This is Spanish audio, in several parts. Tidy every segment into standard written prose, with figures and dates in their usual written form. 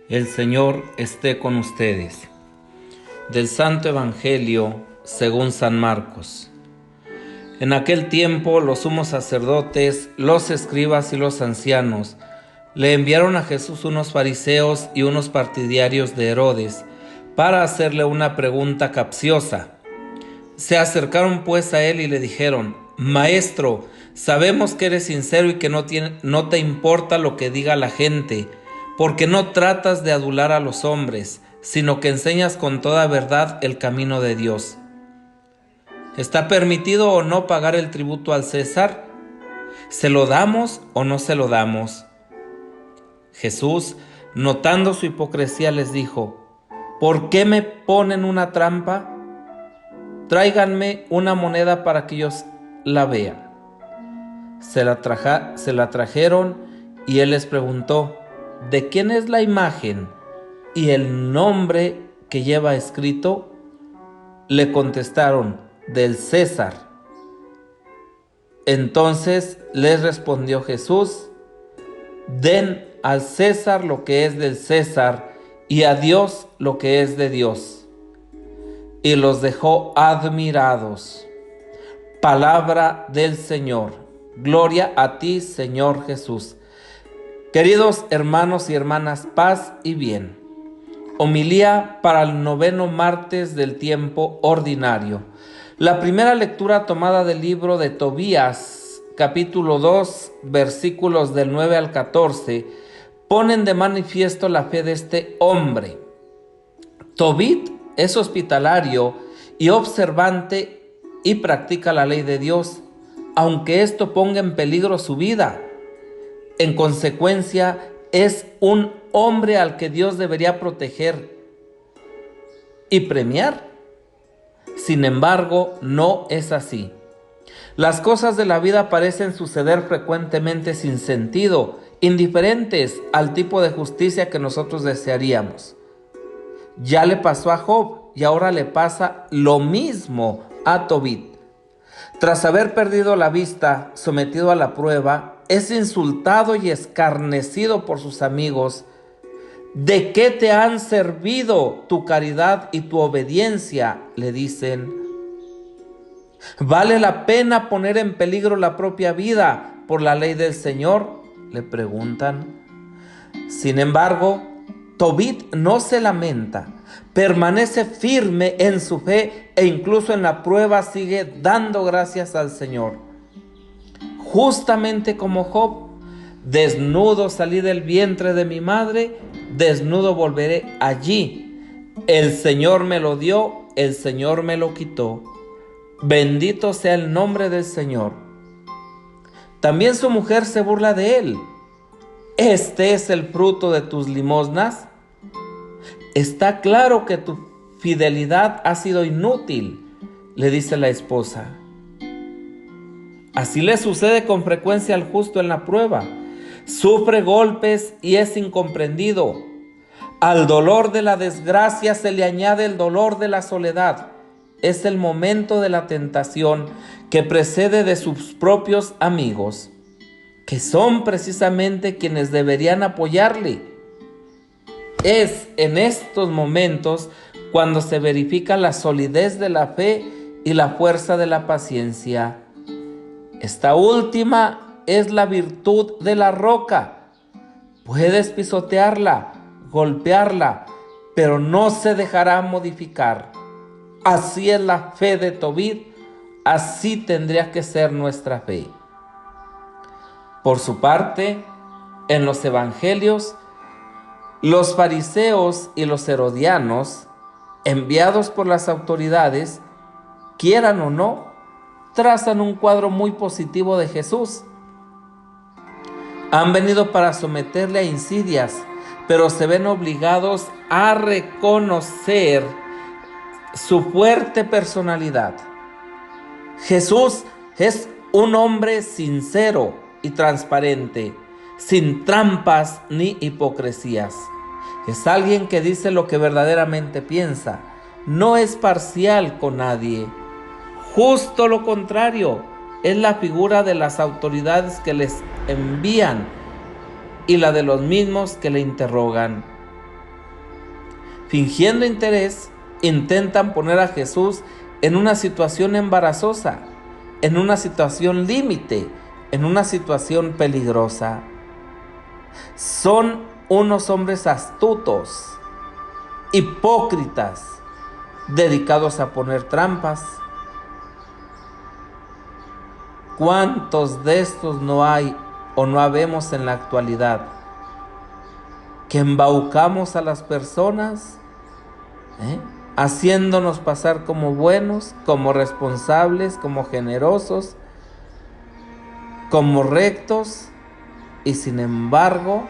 El Señor esté con ustedes. Del Santo Evangelio según San Marcos. En aquel tiempo los sumos sacerdotes, los escribas y los ancianos le enviaron a Jesús unos fariseos y unos partidarios de Herodes para hacerle una pregunta capciosa. Se acercaron pues a él y le dijeron: Maestro, sabemos que eres sincero y que no te importa lo que diga la gente, porque no tratas de adular a los hombres, sino que enseñas con toda verdad el camino de Dios. ¿Está permitido o no pagar el tributo al César? ¿Se lo damos o no se lo damos? Jesús, notando su hipocresía, les dijo: ¿Por qué me ponen una trampa? Tráiganme una moneda para que yo la vea. Se la trajeron y él les preguntó: ¿de quién es la imagen y el nombre que lleva escrito? Le contestaron: del César. Entonces les respondió Jesús: den al César lo que es del César y a Dios lo que es de Dios. Y los dejó admirados. Palabra del Señor. Gloria a ti, Señor Jesús. Queridos hermanos y hermanas, paz y bien. Homilía para el 9º martes del tiempo ordinario. La primera lectura tomada del libro de Tobías, capítulo 2, versículos del 9 al 14, ponen de manifiesto la fe de este hombre. Tobit es hospitalario y observante y practica la ley de Dios, aunque esto ponga en peligro su vida. En consecuencia, es un hombre al que Dios debería proteger y premiar. Sin embargo, no es así. Las cosas de la vida parecen suceder frecuentemente sin sentido, indiferentes al tipo de justicia que nosotros desearíamos. Ya le pasó a Job y ahora le pasa lo mismo a Tobit. Tras haber perdido la vista, sometido a la prueba, es insultado y escarnecido por sus amigos. ¿De qué te han servido tu caridad y tu obediencia?, le dicen. ¿Vale la pena poner en peligro la propia vida por la ley del Señor?, le preguntan. Sin embargo, Tobit no se lamenta, permanece firme en su fe e incluso en la prueba sigue dando gracias al Señor. Justamente como Job: desnudo salí del vientre de mi madre, desnudo volveré allí. El Señor me lo dio, el Señor me lo quitó. Bendito sea el nombre del Señor. También su mujer se burla de él. ¿Este es el fruto de tus limosnas? Está claro que tu fidelidad ha sido inútil, le dice la esposa. Así le sucede con frecuencia al justo en la prueba. Sufre golpes y es incomprendido. Al dolor de la desgracia se le añade el dolor de la soledad. Es el momento de la tentación que precede de sus propios amigos, que son precisamente quienes deberían apoyarle. Es en estos momentos cuando se verifica la solidez de la fe y la fuerza de la paciencia. Esta última es la virtud de la roca. Puedes pisotearla, golpearla, pero no se dejará modificar. Así es la fe de Tobit, así tendría que ser nuestra fe. Por su parte, en los evangelios, los fariseos y los herodianos, enviados por las autoridades, quieran o no, trazan un cuadro muy positivo de Jesús. Han venido para someterle a insidias, pero se ven obligados a reconocer su fuerte personalidad. Jesús es un hombre sincero y transparente, sin trampas ni hipocresías. Es alguien que dice lo que verdaderamente piensa, no es parcial con nadie. Justo lo contrario, es la figura de las autoridades que les envían y la de los mismos que le interrogan. Fingiendo interés, intentan poner a Jesús en una situación embarazosa, en una situación límite, en una situación peligrosa. Son unos hombres astutos, hipócritas, dedicados a poner trampas. ¿Cuántos de estos no hay o no habemos en la actualidad? Que embaucamos a las personas, haciéndonos pasar como buenos, como responsables, como generosos, como rectos, y sin embargo,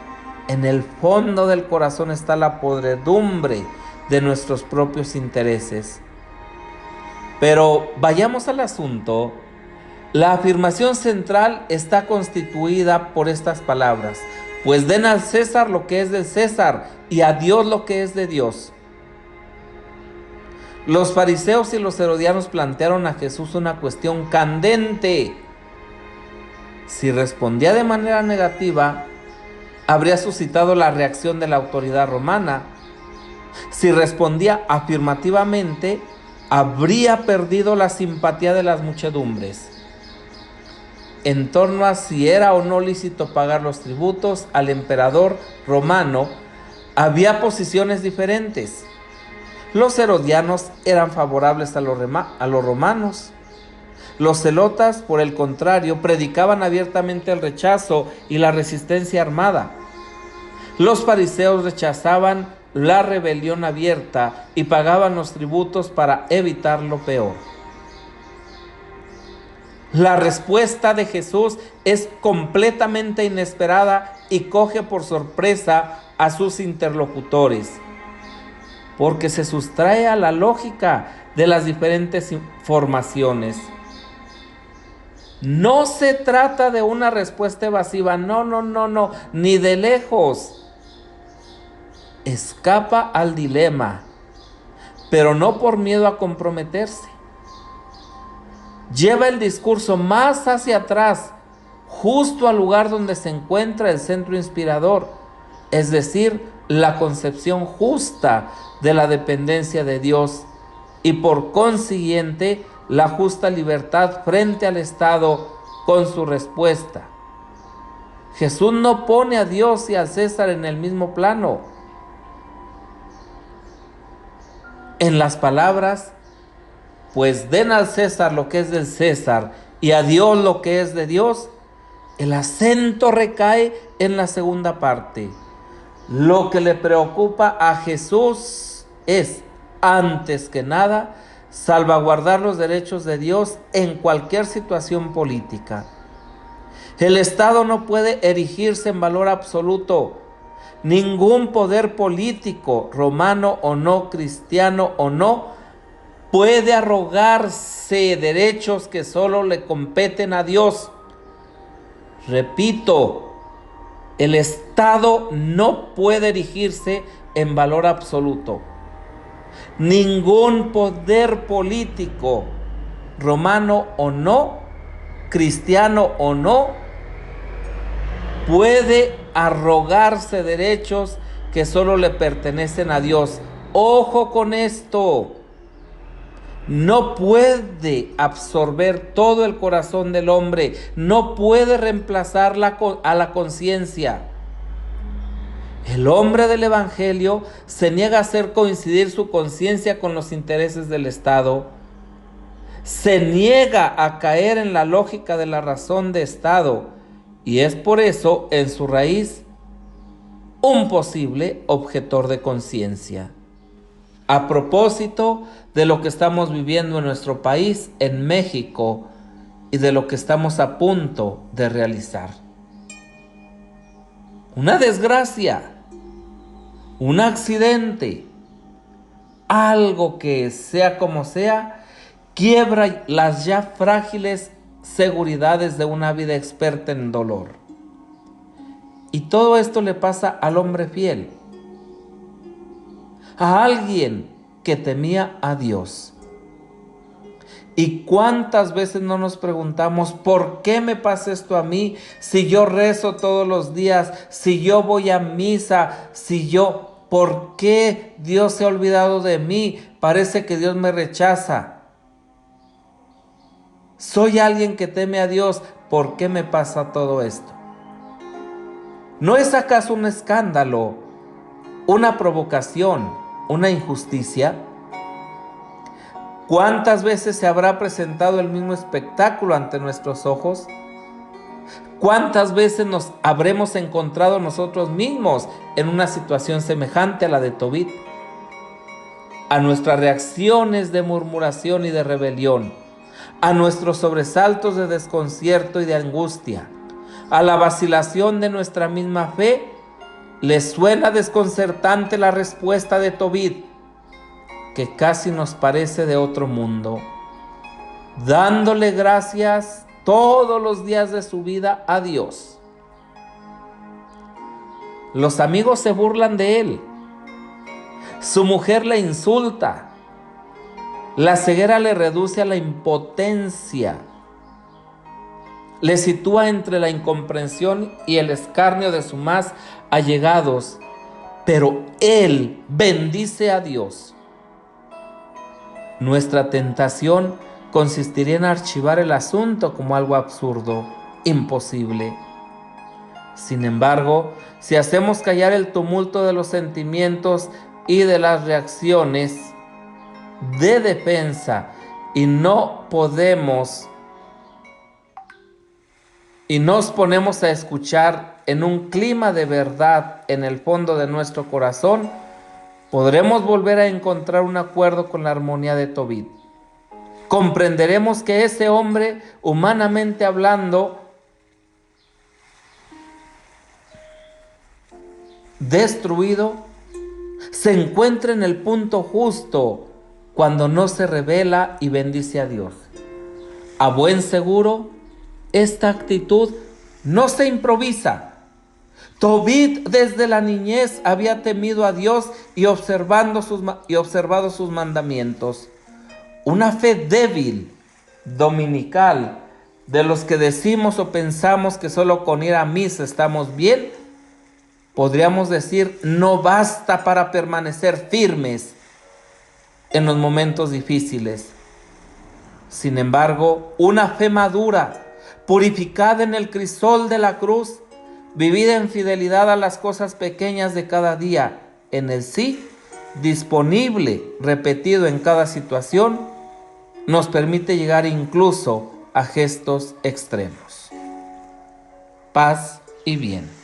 en el fondo del corazón está la podredumbre de nuestros propios intereses. Pero vayamos al asunto. La afirmación central está constituida por estas palabras: pues den al César lo que es del César y a Dios lo que es de Dios. Los fariseos y los herodianos plantearon a Jesús una cuestión candente. Si respondía de manera negativa, habría suscitado la reacción de la autoridad romana. Si respondía afirmativamente, habría perdido la simpatía de las muchedumbres. En torno a si era o no lícito pagar los tributos al emperador romano, había posiciones diferentes. Los herodianos eran favorables a los romanos. Los celotas, por el contrario, predicaban abiertamente el rechazo y la resistencia armada. Los fariseos rechazaban la rebelión abierta y pagaban los tributos para evitar lo peor. La respuesta de Jesús es completamente inesperada y coge por sorpresa a sus interlocutores, porque se sustrae a la lógica de las diferentes formaciones. No se trata de una respuesta evasiva, no, ni de lejos. Escapa al dilema, pero no por miedo a comprometerse. Lleva el discurso más hacia atrás, justo al lugar donde se encuentra el centro inspirador, es decir, la concepción justa de la dependencia de Dios y por consiguiente la justa libertad frente al Estado con su respuesta. Jesús no pone a Dios y al César en el mismo plano. En las palabras, pues den al César lo que es del César y a Dios lo que es de Dios, el acento recae en la segunda parte. Lo que le preocupa a Jesús es, antes que nada, salvaguardar los derechos de Dios en cualquier situación política. El Estado no puede erigirse en valor absoluto. Ningún poder político, romano o no, cristiano o no, puede arrogarse derechos que solo le competen a Dios. Repito, el Estado no puede erigirse en valor absoluto. Ningún poder político, romano o no, cristiano o no, puede arrogarse derechos que solo le pertenecen a Dios. Ojo con esto. No puede absorber todo el corazón del hombre, no puede reemplazar a la conciencia. El hombre del Evangelio se niega a hacer coincidir su conciencia con los intereses del Estado. Se niega a caer en la lógica de la razón de Estado y es por eso, en su raíz, un posible objetor de conciencia. A propósito de lo que estamos viviendo en nuestro país, en México, y de lo que estamos a punto de realizar. Una desgracia, un accidente, algo que sea como sea, quiebra las ya frágiles seguridades de una vida experta en dolor. Y todo esto le pasa al hombre fiel, a alguien que temía a Dios. ¿Y cuántas veces no nos preguntamos por qué me pasa esto a mí? Si yo rezo todos los días, si yo voy a misa, si yo... ¿por qué Dios se ha olvidado de mí? Parece que Dios me rechaza. Soy alguien que teme a Dios, ¿por qué me pasa todo esto? ¿No es acaso un escándalo, una provocación, una injusticia? ¿Cuántas veces se habrá presentado el mismo espectáculo ante nuestros ojos? ¿Cuántas veces nos habremos encontrado nosotros mismos en una situación semejante a la de Tobit? A nuestras reacciones de murmuración y de rebelión, a nuestros sobresaltos de desconcierto y de angustia, a la vacilación de nuestra misma fe, ¿les suena desconcertante la respuesta de Tobit, que casi nos parece de otro mundo, dándole gracias todos los días de su vida a Dios? Los amigos se burlan de él, su mujer le insulta, la ceguera le reduce a la impotencia, le sitúa entre la incomprensión y el escarnio de sus más allegados, pero él bendice a Dios. Nuestra tentación consistiría en archivar el asunto como algo absurdo, imposible. Sin embargo, si hacemos callar el tumulto de los sentimientos y de las reacciones de defensa y nos ponemos a escuchar en un clima de verdad en el fondo de nuestro corazón, podremos volver a encontrar un acuerdo con la armonía de Tobit. Comprenderemos que ese hombre, humanamente hablando, destruido, se encuentra en el punto justo cuando no se revela y bendice a Dios. A buen seguro, esta actitud no se improvisa. Tobit desde la niñez había temido a Dios y observado sus mandamientos. Una fe débil, dominical, de los que decimos o pensamos que solo con ir a misa estamos bien, podríamos decir, no basta para permanecer firmes en los momentos difíciles. Sin embargo, una fe madura, purificada en el crisol de la cruz, vivida en fidelidad a las cosas pequeñas de cada día, en el sí, disponible, repetido en cada situación, nos permite llegar incluso a gestos extremos. Paz y bien.